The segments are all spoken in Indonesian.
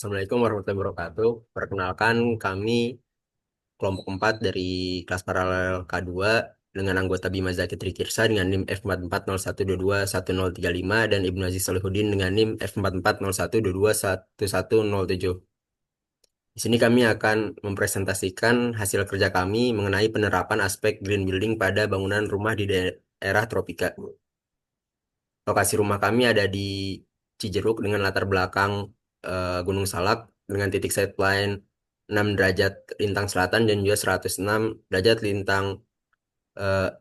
Assalamualaikum warahmatullahi wabarakatuh. Perkenalkan kami kelompok 4 dari kelas paralel K2 dengan anggota Bima Zaki Trikirsa dengan NIM F4401221035 dan Ibnu Aziz Solihuddin dengan NIM F4401221107. Di sini kami akan mempresentasikan hasil kerja kami mengenai penerapan aspek green building pada bangunan rumah di daerah tropika. Lokasi rumah kami ada di Cijeruk dengan latar belakang Gunung Salak dengan titik sightline 6 derajat lintang selatan dan juga 106 derajat lintang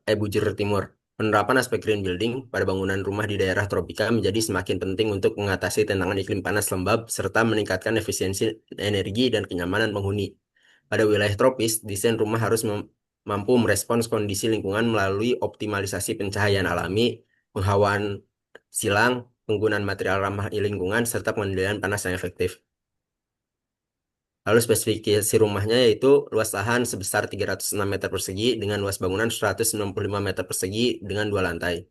bujur timur. Penerapan aspek green building pada bangunan rumah di daerah tropika menjadi semakin penting untuk mengatasi tantangan iklim panas lembab serta meningkatkan efisiensi energi dan kenyamanan penghuni. Pada wilayah tropis, desain rumah harus mampu merespons kondisi lingkungan melalui optimalisasi pencahayaan alami, penghawaan silang, penggunaan material ramah lingkungan, serta pengendalian panas yang efektif. Lalu spesifikasi rumahnya yaitu luas lahan sebesar 306 meter persegi dengan luas bangunan 195 meter persegi dengan 2 lantai.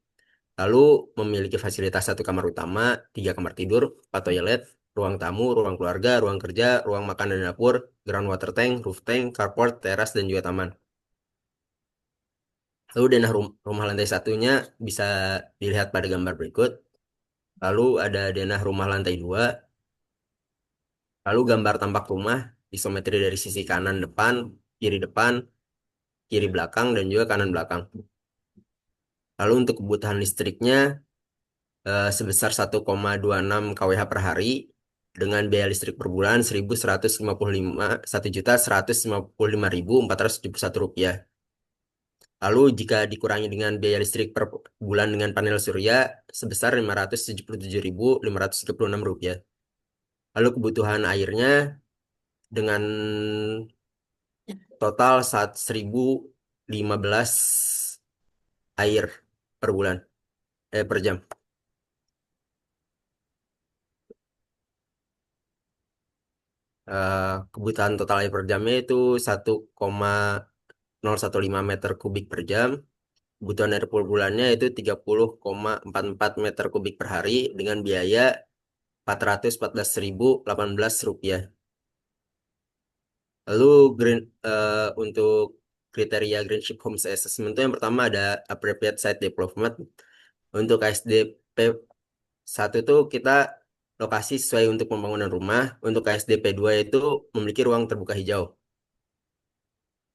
Lalu memiliki fasilitas 1 kamar utama, 3 kamar tidur, 4 toilet, ruang tamu, ruang keluarga, ruang kerja, ruang makan dan dapur, ground water tank, roof tank, carport, teras, dan juga taman. Lalu denah rumah lantai satunya bisa dilihat pada gambar berikut. Lalu ada denah rumah lantai 2. Lalu gambar tampak rumah, isometri dari sisi depan, kiri belakang, dan juga kanan belakang. Lalu untuk kebutuhan listriknya sebesar 1,26 kWh per hari dengan biaya listrik per bulan 1.155 rupiah. Lalu jika dikurangi dengan biaya listrik per bulan dengan panel surya sebesar 577.536 rupiah. Lalu kebutuhan airnya dengan total 1.015 air per bulan, per jam. Kebutuhan total air per jamnya itu 1,015 meter kubik per jam. Kebutuhan air per bulannya itu 30,44 meter kubik per hari dengan biaya 414.018 rupiah. Lalu untuk kriteria Greenship Homes Assessment itu yang pertama ada Appropriate Site Development. Untuk KSDP 1 itu kita lokasi sesuai untuk pembangunan rumah. Untuk KSDP 2 itu memiliki ruang terbuka hijau.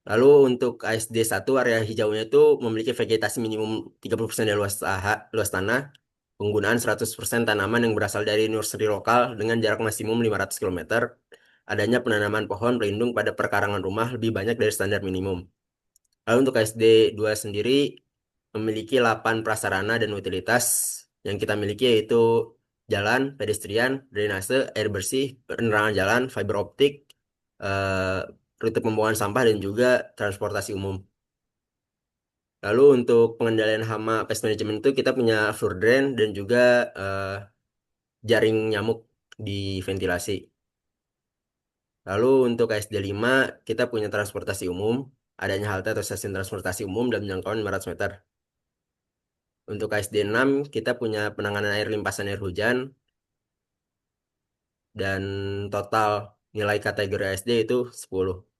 Lalu untuk KSD 1 area hijaunya itu memiliki vegetasi minimum 30% dari luas tanah, penggunaan 100% tanaman yang berasal dari nursery lokal dengan jarak maksimum 500 km, adanya penanaman pohon pelindung pada perkarangan rumah lebih banyak dari standar minimum. Lalu untuk KSD 2 sendiri memiliki 8 prasarana dan utilitas yang kita miliki yaitu jalan, pedestrian, drainase, air bersih, penerangan jalan, fiber optik, eh, rute pembuangan sampah, dan juga transportasi umum. Lalu untuk pengendalian hama pest management itu kita punya floor drain dan juga eh, jaring nyamuk di ventilasi. Lalu untuk KSD 5 kita punya transportasi umum, adanya halte atau stasiun transportasi umum dalam jangkauan 500 meter. Untuk KSD 6 kita punya penanganan air limpasan air hujan dan total nilai kategori ASD itu 10.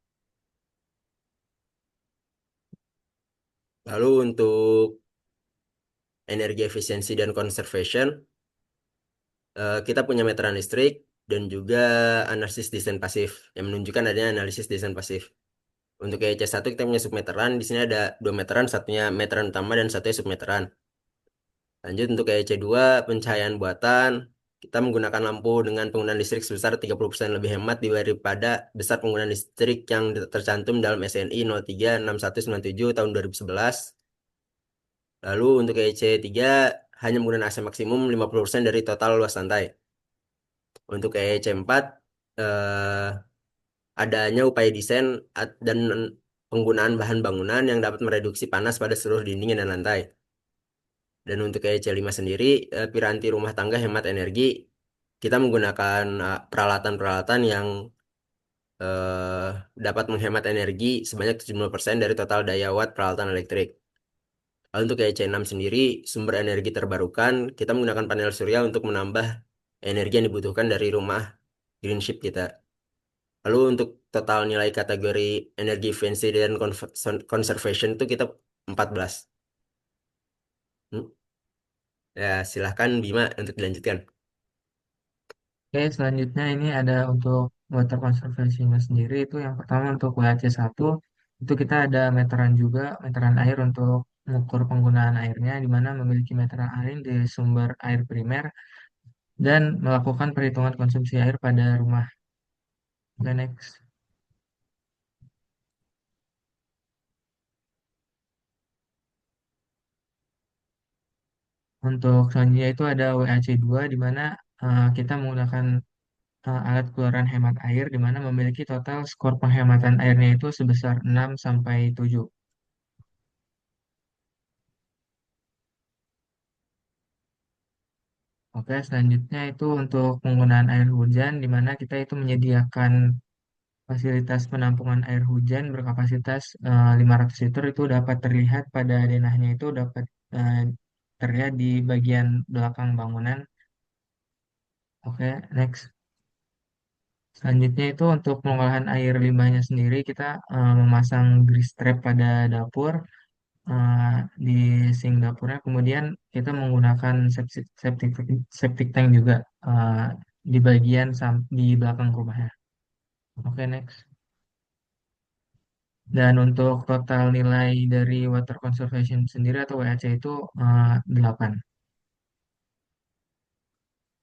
Lalu untuk energi efisiensi dan conservation, kita punya meteran listrik dan juga analisis desain pasif yang menunjukkan adanya analisis desain pasif. Untuk EC1 kita punya submeteran, di sini ada 2 meteran, satunya meteran utama dan satunya submeteran. Lanjut untuk EC2 pencahayaan buatan, kita menggunakan lampu dengan penggunaan listrik sebesar 30% lebih hemat daripada besar penggunaan listrik yang tercantum dalam SNI 036197 tahun 2011. Lalu untuk EC3 hanya menggunakan AC maksimum 50% dari total luas lantai. Untuk EC4 eh, adanya upaya desain dan penggunaan bahan bangunan yang dapat mereduksi panas pada seluruh dinding dan lantai. Dan untuk EC5 sendiri, piranti rumah tangga hemat energi, kita menggunakan peralatan-peralatan yang eh, dapat menghemat energi sebanyak 70% dari total daya watt peralatan elektrik. Lalu untuk EC6 sendiri, sumber energi terbarukan, kita menggunakan panel surya untuk menambah energi yang dibutuhkan dari rumah green shift kita. Lalu untuk total nilai kategori energi efisiensi dan conservation itu kita 14. Hmm. Ya, silahkan Bima untuk dilanjutkan. Oke, selanjutnya ini ada untuk water conservation-nya sendiri. Itu yang pertama untuk WAC 1, itu kita ada meteran juga, meteran air untuk mengukur penggunaan airnya, di mana memiliki meteran air di sumber air primer dan melakukan perhitungan konsumsi air pada rumah. Oke, next. Untuk selanjutnya itu ada WAC 2, di mana kita menggunakan alat keluaran hemat air, di mana memiliki total skor penghematan airnya itu sebesar 6 sampai 7. Oke, selanjutnya itu untuk penggunaan air hujan, di mana kita itu menyediakan fasilitas penampungan air hujan berkapasitas 500 liter, itu dapat terlihat pada denahnya, itu dapat eh, terlihat di bagian belakang bangunan. Oke, next. Selanjutnya itu untuk pengolahan air limbahnya sendiri, kita memasang grease trap pada dapur, eh, di sink dapurnya. Kemudian kita menggunakan septic tank juga di bagian di belakang rumahnya. Oke, next. Dan untuk total nilai dari water conservation sendiri atau WAC itu 8.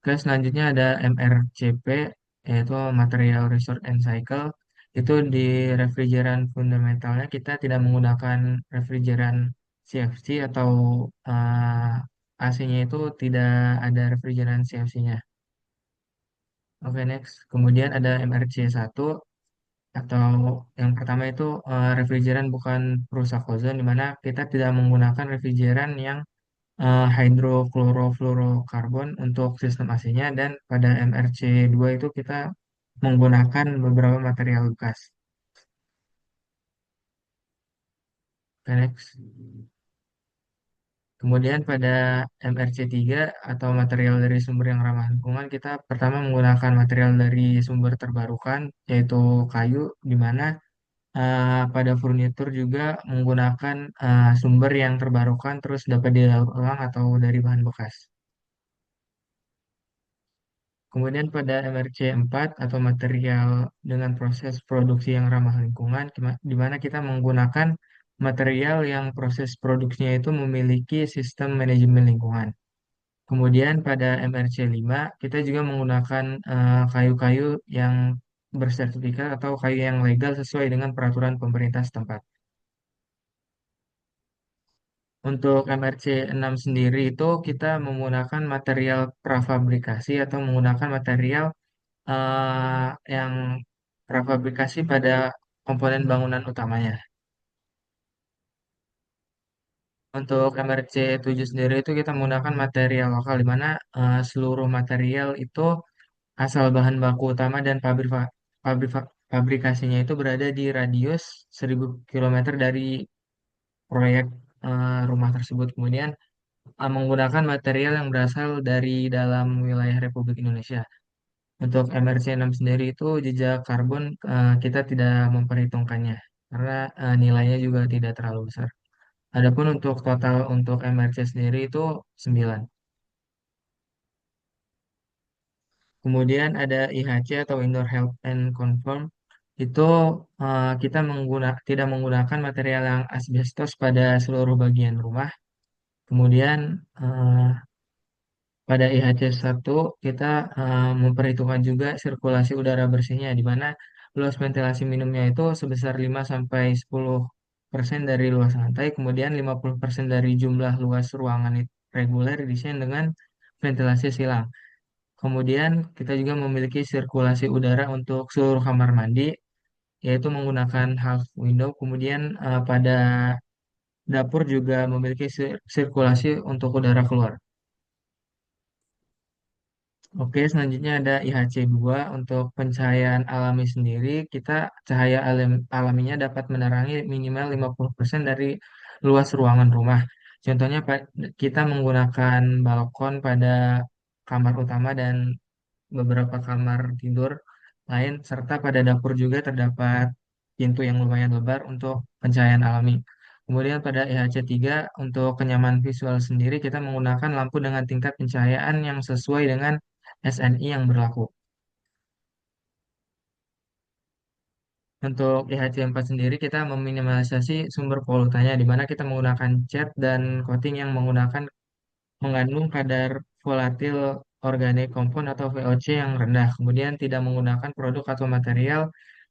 Oke, selanjutnya ada MRCP, yaitu Material Resource and Cycle. Itu di refrigeran fundamentalnya kita tidak menggunakan refrigeran CFC atau AC-nya itu tidak ada refrigeran CFC-nya. Oke, next. Kemudian ada MRC 1, atau yang pertama itu refrigeran bukan perusak ozon, di mana kita tidak menggunakan refrigeran yang hidroklorofluorokarbon untuk sistem AC-nya, dan pada MRC 2 itu kita menggunakan beberapa material bekas. Oke, next. Kemudian pada MRC 3 atau material dari sumber yang ramah lingkungan, kita pertama menggunakan material dari sumber terbarukan, yaitu kayu, di mana pada furnitur juga menggunakan sumber yang terbarukan terus dapat didaur ulang atau dari bahan bekas. Kemudian pada MRC 4 atau material dengan proses produksi yang ramah lingkungan, di mana kita menggunakan material yang proses produksinya itu memiliki sistem manajemen lingkungan. Kemudian pada MRC 5 kita juga menggunakan kayu-kayu yang bersertifikat atau kayu yang legal sesuai dengan peraturan pemerintah setempat. Untuk MRC 6 sendiri itu kita menggunakan material prafabrikasi atau menggunakan material yang prafabrikasi pada komponen bangunan utamanya. Untuk MRC 7 sendiri itu kita menggunakan material lokal, di mana seluruh material itu asal bahan baku utama dan pabrikasinya itu berada di radius 1.000 km dari proyek rumah tersebut. Kemudian menggunakan material yang berasal dari dalam wilayah Republik Indonesia. Untuk MRC 6 sendiri itu jejak karbon kita tidak memperhitungkannya karena nilainya juga tidak terlalu besar. Adapun untuk total untuk MRC sendiri itu 9. Kemudian ada IHC atau Indoor Health and Conform. Itu kita tidak menggunakan material yang asbestos pada seluruh bagian rumah. Kemudian pada IHC 1 kita memperhitungkan juga sirkulasi udara bersihnya, di mana luas ventilasi minimumnya itu sebesar 5 sampai 10% dari luas lantai, kemudian 50% dari jumlah luas ruangan reguler diisi dengan ventilasi silang. Kemudian kita juga memiliki sirkulasi udara untuk seluruh kamar mandi, yaitu menggunakan half window. Kemudian pada dapur juga memiliki sirkulasi untuk udara keluar. Oke, selanjutnya ada IHC 2 untuk pencahayaan alami sendiri. Kita cahaya alaminya dapat menerangi minimal 50% dari luas ruangan rumah. Contohnya kita menggunakan balkon pada kamar utama dan beberapa kamar tidur lain, serta pada dapur juga terdapat pintu yang lumayan lebar untuk pencahayaan alami. Kemudian pada IHC 3 untuk kenyamanan visual sendiri kita menggunakan lampu dengan tingkat pencahayaan yang sesuai dengan SNI yang berlaku. Untuk IHC 4 sendiri kita meminimalisasi sumber polutannya di mana kita menggunakan cat dan coating yang mengandung kadar volatil organik kompon atau VOC yang rendah. Kemudian tidak menggunakan produk atau material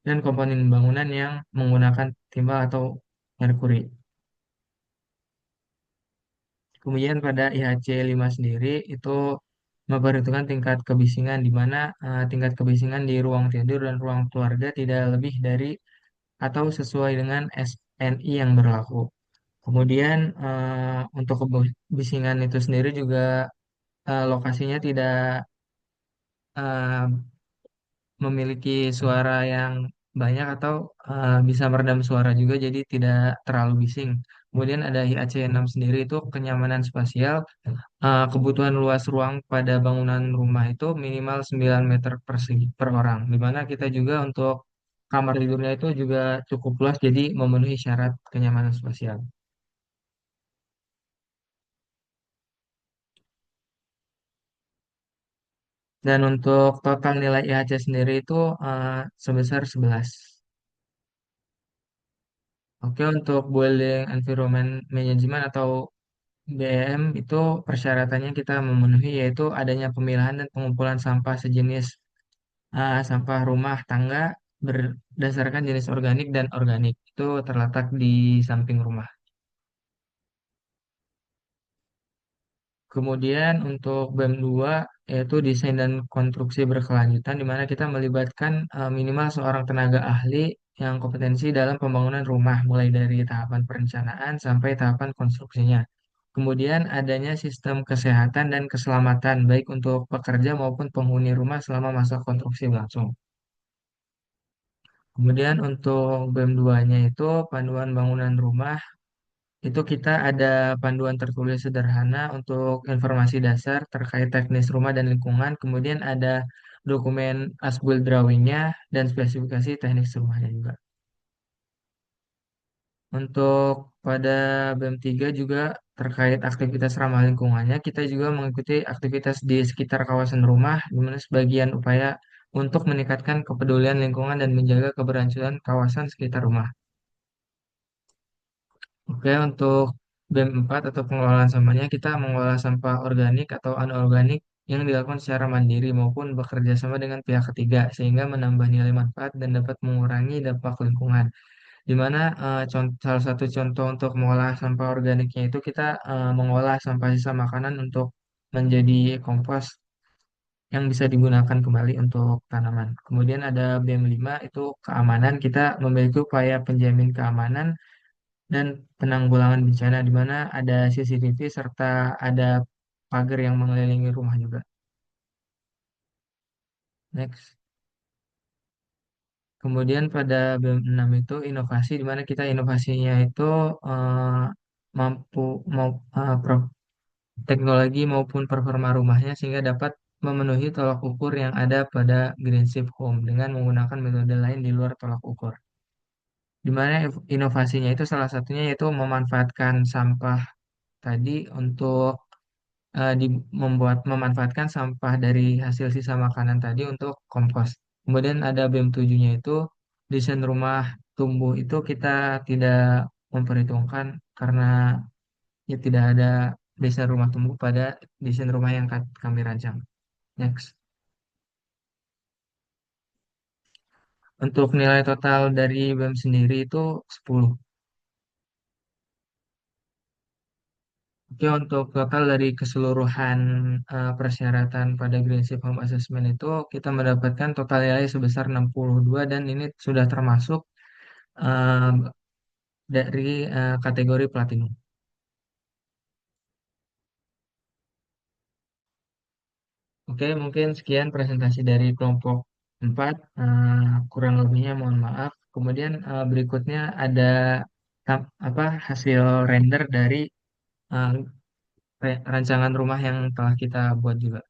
dan komponen bangunan yang menggunakan timbal atau merkuri. Kemudian pada IHC 5 sendiri itu memperhitungkan tingkat kebisingan di mana tingkat kebisingan di ruang tidur dan ruang keluarga tidak lebih dari atau sesuai dengan SNI yang berlaku. Kemudian untuk kebisingan itu sendiri juga lokasinya tidak eh, memiliki suara yang banyak atau bisa meredam suara juga, jadi tidak terlalu bising. Kemudian ada IAC 6 sendiri itu kenyamanan spasial. Kebutuhan luas ruang pada bangunan rumah itu minimal 9 meter persegi per orang. Di mana kita juga untuk kamar tidurnya itu juga cukup luas, jadi memenuhi syarat kenyamanan spasial. Dan untuk total nilai IHC sendiri itu sebesar 11. Oke, untuk Building Environment Management atau BEM itu persyaratannya kita memenuhi yaitu adanya pemilahan dan pengumpulan sampah sejenis sampah rumah tangga berdasarkan jenis organik dan organik. Itu terletak di samping rumah. Kemudian untuk BEM 2 yaitu desain dan konstruksi berkelanjutan di mana kita melibatkan minimal seorang tenaga ahli yang kompetensi dalam pembangunan rumah mulai dari tahapan perencanaan sampai tahapan konstruksinya. Kemudian adanya sistem kesehatan dan keselamatan baik untuk pekerja maupun penghuni rumah selama masa konstruksi berlangsung. Kemudian untuk BEM 2-nya itu panduan bangunan rumah itu kita ada panduan tertulis sederhana untuk informasi dasar terkait teknis rumah dan lingkungan. Kemudian ada dokumen as-built drawingnya dan spesifikasi teknis rumahnya juga. Untuk pada BEM 3 juga terkait aktivitas ramah lingkungannya, kita juga mengikuti aktivitas di sekitar kawasan rumah, di mana sebagian upaya untuk meningkatkan kepedulian lingkungan dan menjaga keberlangsungan kawasan sekitar rumah. Oke, untuk BEM 4 atau pengelolaan sampahnya, kita mengolah sampah organik atau anorganik yang dilakukan secara mandiri maupun bekerja sama dengan pihak ketiga, sehingga menambah nilai manfaat dan dapat mengurangi dampak lingkungan. Di mana salah satu contoh untuk mengolah sampah organiknya itu kita mengolah sampah sisa makanan untuk menjadi kompos yang bisa digunakan kembali untuk tanaman. Kemudian ada BEM 5 itu keamanan. Kita memiliki upaya penjamin keamanan dan penanggulangan bencana di mana ada CCTV serta ada pagar yang mengelilingi rumah juga. Next. Kemudian pada BEM 6 itu inovasi di mana kita inovasinya itu eh, mampu mau teknologi maupun performa rumahnya sehingga dapat memenuhi tolak ukur yang ada pada Green Shift Home dengan menggunakan metode lain di luar tolak ukur. Di mana inovasinya itu salah satunya yaitu memanfaatkan sampah tadi untuk memanfaatkan sampah dari hasil sisa makanan tadi untuk kompos. Kemudian ada BEM 7-nya itu desain rumah tumbuh itu kita tidak memperhitungkan karena ya tidak ada desain rumah tumbuh pada desain rumah yang kami rancang. Next. Untuk nilai total dari BEM sendiri itu 10. Oke, untuk total dari keseluruhan persyaratan pada Green Shield Home Assessment itu kita mendapatkan total nilai sebesar 62 dan ini sudah termasuk eh, dari kategori platinum. Oke, mungkin sekian presentasi dari kelompok 4. Kurang lebihnya mohon maaf. Kemudian berikutnya ada apa hasil render dari eh, rancangan rumah yang telah kita buat juga.